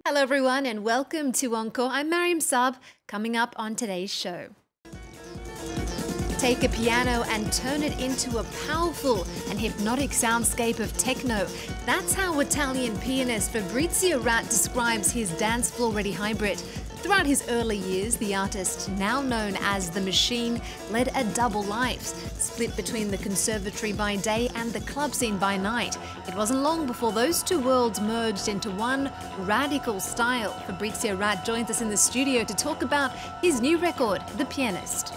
Hello everyone and welcome to Encore. I'm Mariam Saab. Coming up on today's show. Take a piano and turn it into a powerful and hypnotic soundscape of techno. That's how Italian pianist Fabrizio Rat describes his dance floor-ready hybrid. Throughout his early years, the artist, now known as The Machine, led a double life, split between the conservatory by day and the club scene by night. It wasn't long before those two worlds merged into one radical style. Fabrizio Rat joins us in the studio to talk about his new record, The Pianist.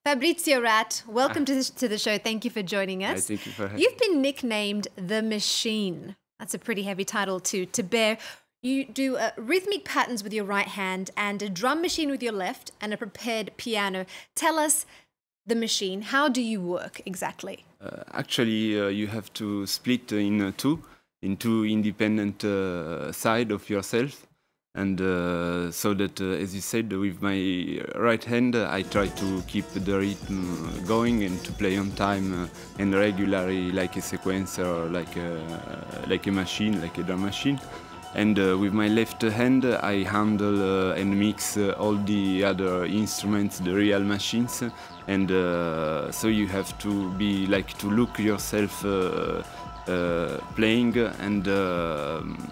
Fabrizio Rat, welcome to the show. Thank you for joining us. Thank you for having me. You've been nicknamed The Machine. That's a pretty heavy title to bear. You do rhythmic patterns with your right hand and a drum machine with your left and a prepared piano. Tell us, The Machine, how do you work exactly? Actually, you have to split in two independent sides of yourself. And so that, as you said, with my right hand, I try to keep the rhythm going and to play on time and regularly, like a sequencer, like a machine, like a drum machine. And with my left hand, I handle and mix all the other instruments, the real machines. And so you have to be to look yourself playing and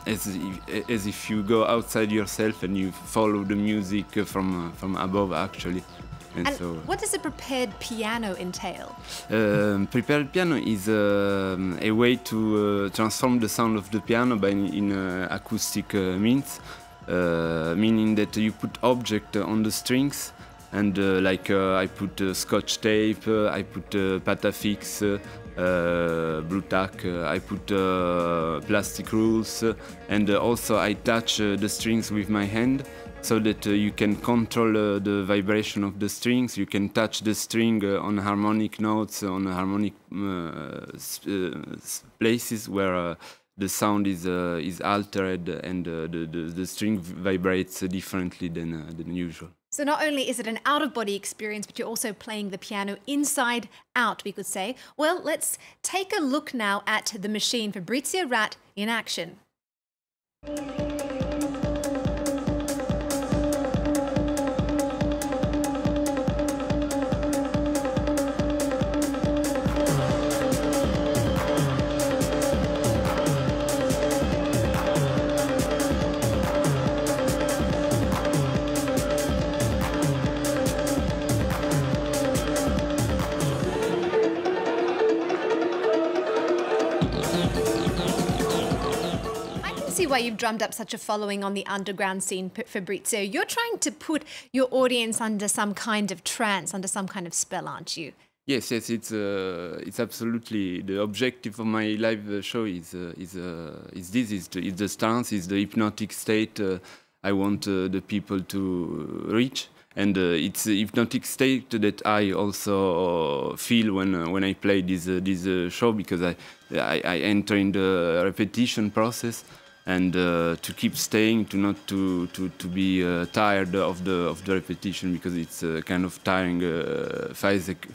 as if you go outside yourself and you follow the music from above actually. And so, what does a prepared piano entail? Prepared piano is a way to transform the sound of the piano in acoustic means, meaning that you put object on the strings. And I put scotch tape, I put patafix, blue tack, I put plastic rules, and also I touch the strings with my hand so that you can control the vibration of the strings. You can touch the string on harmonic notes, on harmonic places where the sound is altered and the string vibrates differently than usual. So not only is it an out-of-body experience, but you're also playing the piano inside out, we could say. Well, let's take a look now at The Machine, Fabrizio Rat in action. See why you've drummed up such a following on the underground scene, Fabrizio. You're trying to put your audience under some kind of trance, under some kind of spell, aren't you? Yes, it's absolutely the objective of my live show is the trance, is the hypnotic state I want the people to reach. And it's a hypnotic state that I also feel when I play this show, because I enter in the repetition process. And to keep staying, to not to be tired of the repetition, because it's kind of tiring physically,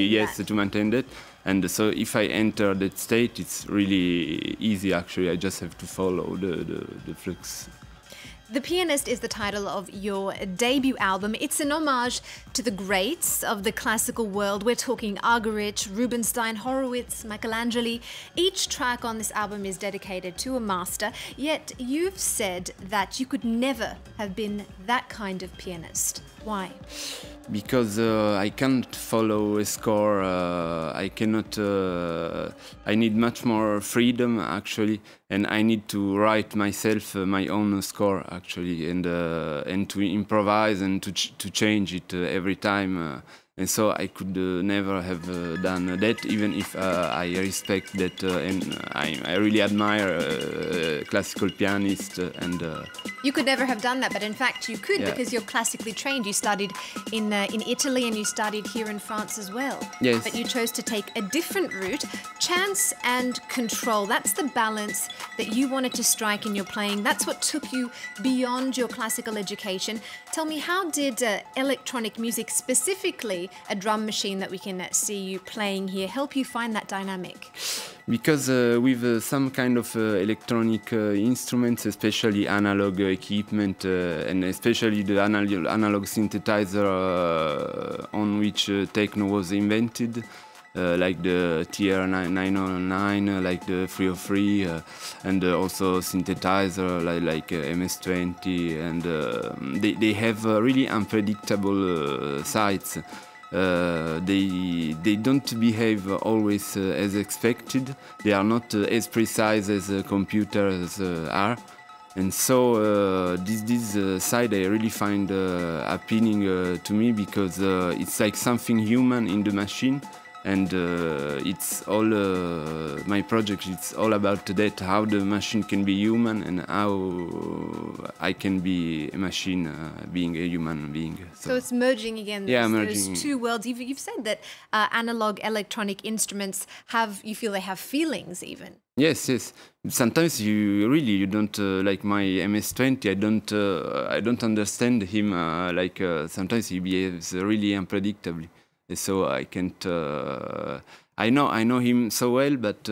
yes, to maintain that. And so if I enter that state, it's really easy. Actually, I just have to follow the flux. The Pianist is the title of your debut album. It's an homage to the greats of the classical world. We're talking Argerich, Rubinstein, Horowitz, Michelangelo. Each track on this album is dedicated to a master, yet you've said that you could never have been that kind of pianist. Why? Because I can't follow a score. I cannot. I need much more freedom, actually, and I need to write myself my own score, actually, and to improvise and to change it every time. And so I could never have done that, even if I respect that and I really admire classical pianists. You could never have done that, but in fact you could, because you're classically trained. You studied in Italy and you studied here in France as well. Yes. But you chose to take a different route. Chance and control, that's the balance that you wanted to strike in your playing. That's what took you beyond your classical education. Tell me, how did electronic music specifically a drum machine that we can see you playing here help you find that dynamic? Because with some kind of electronic instruments, especially analog equipment, and especially the analog synthesizer on which techno was invented, like the TR-909, like the 303, and also synthesizer like MS-20, and they have really unpredictable sides. They don't behave always as expected. They are not as precise as computers are. And so this side I really find appealing to me, because it's like something human in the machine. And it's all my project. It's all about that: how the machine can be human, and how I can be a machine, being a human being. So it's merging again. Those two worlds. You've said that analog electronic instruments you feel they have feelings even. Yes. Sometimes you don't like my MS-20. I don't understand him. Sometimes he behaves really unpredictably. So I can't. I know him so well, but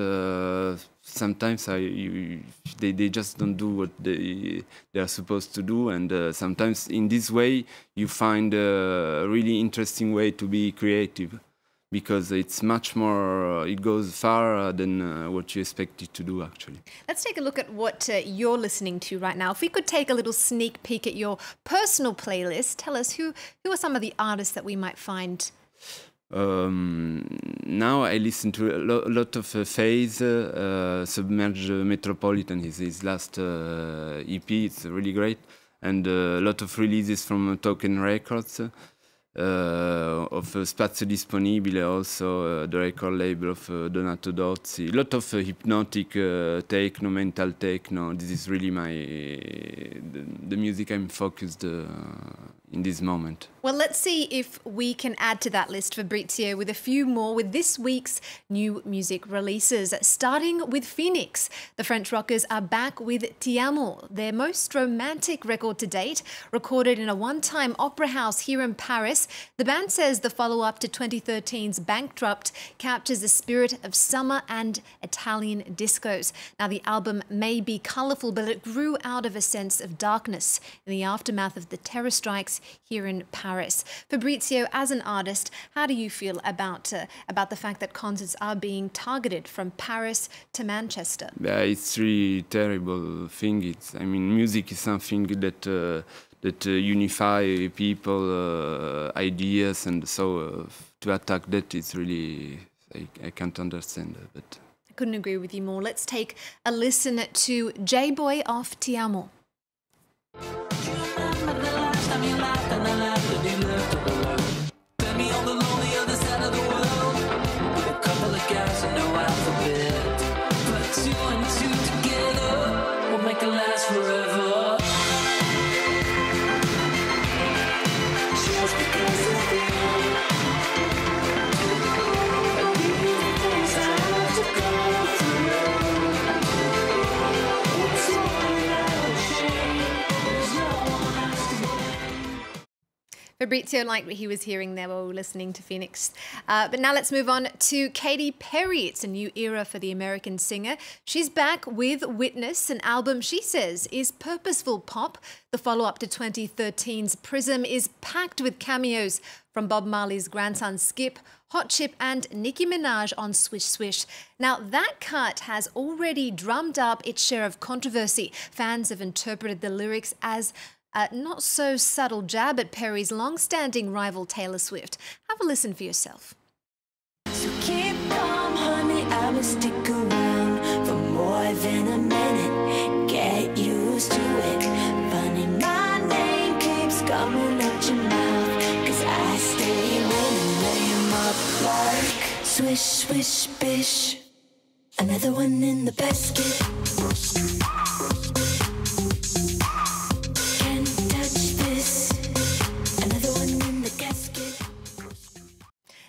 sometimes they just don't do what they are supposed to do, and sometimes in this way you find a really interesting way to be creative, because it's much more. It goes far than what you expect it to do, actually. Let's take a look at what you're listening to right now. If we could take a little sneak peek at your personal playlist, tell us who are some of the artists that we might find. Now I listen to a lot of Phase, Submerged Metropolitan, his last EP. It's really great, and a lot of releases from Token Records, of Spazio Disponibile, also the record label of Donato Dozzi. A lot of hypnotic techno, mental techno. This is really the music I'm focused in this moment. Well, let's see if we can add to that list, Fabrizio, with a few more with this week's new music releases. Starting with Phoenix, the French rockers are back with Ti Amo, their most romantic record to date, recorded in a one-time opera house here in Paris. The band says the follow-up to 2013's Bankrupt captures the spirit of summer and Italian discos. Now, the album may be colourful, but it grew out of a sense of darkness in the aftermath of the terror strikes here in Paris. Fabrizio, as an artist, how do you feel about the fact that concerts are being targeted from Paris to Manchester? Yeah, it's really terrible thing. Music is something that unify people, ideas, and so to attack that is really, I can't understand. But I couldn't agree with you more. Let's take a listen to J-Boy of Ti Amo. Fabrizio liked what he was hearing there while we were listening to Phoenix. But now let's move on to Katy Perry. It's a new era for the American singer. She's back with Witness, an album she says is purposeful pop. The follow-up to 2013's Prism is packed with cameos from Bob Marley's grandson Skip, Hot Chip and Nicki Minaj on Swish Swish. Now that cut has already drummed up its share of controversy. Fans have interpreted the lyrics as a not so subtle jab at Perry's long-standing rival Taylor Swift. Have a listen for yourself. So keep calm, honey, I will stick around for more than a minute. Get used to it. Funny, my name keeps coming out your mouth, 'cause I stay winning, lay 'em up like swish, swish, bish. Another one in the basket.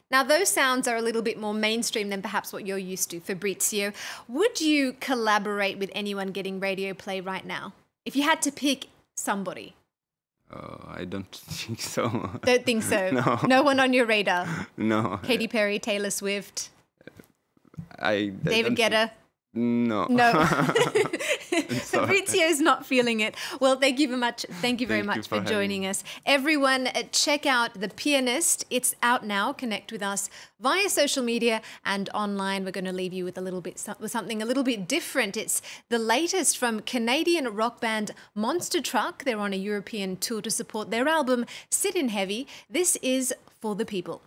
Now, those sounds are a little bit more mainstream than perhaps what you're used to, Fabrizio. Would you collaborate with anyone getting radio play right now? If you had to pick somebody. I don't think so. Don't think so? No. No one on your radar? No. Katy Perry, Taylor Swift, David don't Guetta? No. No. Fabrizio's not feeling it. Well, thank you very much. Thank you very Thank you much for for joining having us. Everyone, check out The Pianist. It's out now. Connect with us via social media and online. We're going to leave you with with something a little bit different. It's the latest from Canadian rock band Monster Truck. They're on a European tour to support their album Sit in Heavy. This is For the People.